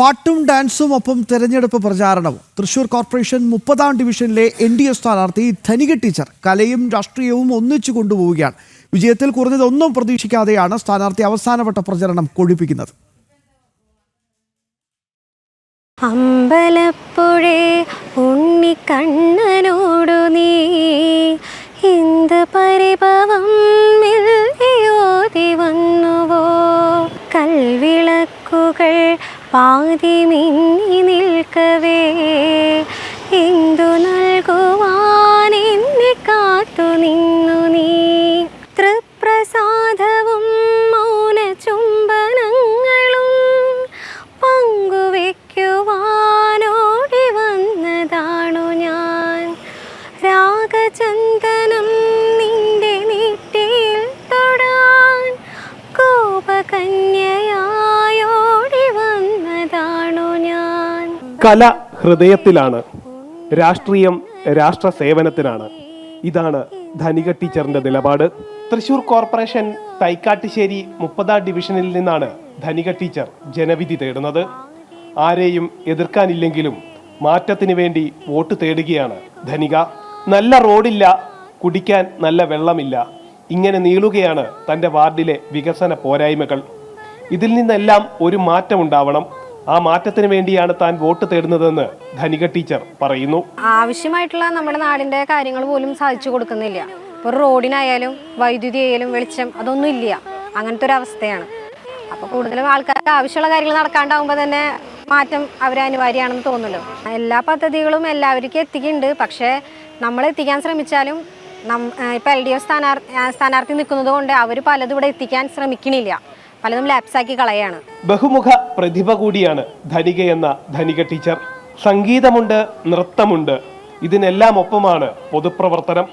പാട്ടും ഡാൻസും ഒപ്പം തെരഞ്ഞെടുപ്പ് പ്രചാരണവും. തൃശൂർ കോർപ്പറേഷൻ 30-ാം ഡിവിഷനിലെ NDA സ്ഥാനാർത്ഥി ധനിക ടീച്ചർ കലയും രാഷ്ട്രീയവും ഒന്നിച്ചു കൊണ്ടുപോവുകയാണ്. വിജയത്തിൽ കുറഞ്ഞതൊന്നും പ്രതീക്ഷിക്കാതെയാണ് സ്ഥാനാർത്ഥി അവസാനവട്ട പ്രചരണം കൊഴുപ്പിക്കുന്നത്. അമ്പലപ്പുഴേ ഉണ്ണിക്കണ്ണനോടു നീ എന്ത് പരിഭവം ഓതി വന്നുവോ, കൽവിളക്കുകൾ പാതി മിന്നി നിൽക്കവേ എന്തു നൽകുവാൻ എന്നെ കാത്തു നിന്നു നീ. തൃപ്രസാദവും മൗന ചുംബനങ്ങളും പങ്കുവെക്കുവാനോടി വന്നതാണു ഞാൻ. രാഗചന്ദനം നിന്റെ നെറ്റിയിൽ തൊടാൻ കോപകന്യയായോടി വന്നതാണു ഞാൻ. കല ഹൃദയത്തിലാണ്, രാഷ്ട്രീയം രാഷ്ട്ര സേവനത്തിനാണ്. ഇതാണ് ധനിക ടീച്ചറിന്റെ നിലപാട്. തൃശൂർ കോർപ്പറേഷൻ തൈക്കാട്ടുശ്ശേരി 30-ാം ഡിവിഷനിൽ നിന്നാണ് ധനിക ടീച്ചർ ജനവിധി തേടുന്നത്. ആരെയും എതിർക്കാനില്ലെങ്കിലും മാറ്റത്തിന് വേണ്ടി വോട്ട് തേടുകയാണ് ധനിക. നല്ല റോഡില്ല, കുടിക്കാൻ നല്ല വെള്ളമില്ല, ഇങ്ങനെ നീളുകയാണ് തൻ്റെ വാർഡിലെ വികസന പോരായ്മകൾ. ഇതിൽ നിന്നെല്ലാം ഒരു മാറ്റമുണ്ടാവണം. ആ മാറ്റത്തിന് വേണ്ടിയാണ് താൻ വോട്ട് തേടുന്നതെന്ന് ധനിക ടീച്ചർ പറയുന്നു. ആവശ്യമായിട്ടുള്ള നമ്മുടെ നാടിന്റെ കാര്യങ്ങൾ പോലും സാധിച്ചു കൊടുക്കുന്നില്ല. ഇപ്പോൾ റോഡിനായാലും വൈദ്യുതി ആയാലും വെളിച്ചം അതൊന്നും ഇല്ല. അങ്ങനത്തെ ഒരു അവസ്ഥയാണ്. അപ്പോൾ കൂടുതലും ആൾക്കാർക്ക് ആവശ്യമുള്ള കാര്യങ്ങൾ നടക്കാണ്ടാവുമ്പോൾ തന്നെ മാറ്റം അനിവാര്യമാണെന്ന് തോന്നുമല്ലോ. എല്ലാ പദ്ധതികളും എല്ലാവർക്കും എത്തിക്കുന്നുണ്ട്. പക്ഷേ നമ്മൾ എത്തിക്കാൻ ശ്രമിച്ചാലും ഇപ്പോൾ LDF സ്ഥാനാർത്ഥി നിൽക്കുന്നത് കൊണ്ട് അവർ പലതും ഇവിടെ എത്തിക്കാൻ ശ്രമിക്കണില്ല. പലതും ലാപ്സാക്കി കളയാണ്. ബഹുമുഖ പ്രതിഭ കൂടിയാണ് ധനിക എന്ന ധനിക ടീച്ചർ. സംഗീതമുണ്ട്, നൃത്തമുണ്ട്, ഇതിനെല്ലാം ഒപ്പമാണ് പൊതുപ്രവർത്തനം.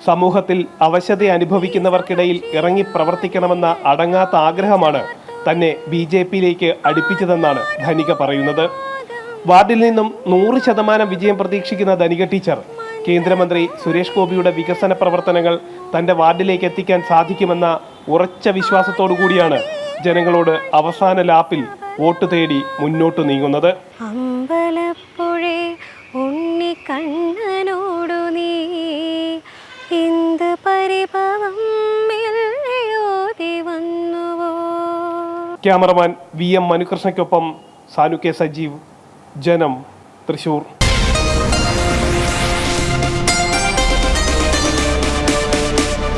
സമൂഹത്തിൽ അവശത അനുഭവിക്കുന്നവർക്കിടയിൽ ഇറങ്ങി പ്രവർത്തിക്കണമെന്ന അടങ്ങാത്ത ആഗ്രഹമാണ് തന്നെ BJPയിലേക്ക് അടുപ്പിച്ചതെന്നാണ് ധനിക പറയുന്നത്. വാർഡിൽ നിന്നും 100% വിജയം പ്രതീക്ഷിക്കുന്ന ധനിക ടീച്ചർ കേന്ദ്രമന്ത്രി സുരേഷ് ഗോപിയുടെ വികസന പ്രവർത്തനങ്ങൾ തൻ്റെ വാർഡിലേക്ക് എത്തിക്കാൻ സാധിക്കുമെന്ന ഉറച്ച വിശ്വാസത്തോടു കൂടിയാണ് ജനങ്ങളോട് അവസാന ലാപ്പിൽ വോട്ട് തേടി മുന്നോട്ട് നീങ്ങുന്നത്. അമ്പലപ്പുഴേ ഉണ്ണിക്കണ്ണനോടു നീ എന്ത് പരിഭവം ഓതി വന്നുവോ. ക്യാമറമാൻ VM മനുകൃഷ്ണയ്ക്കൊപ്പം സാനു K. സജീവ്, ജനം, തൃശൂർ.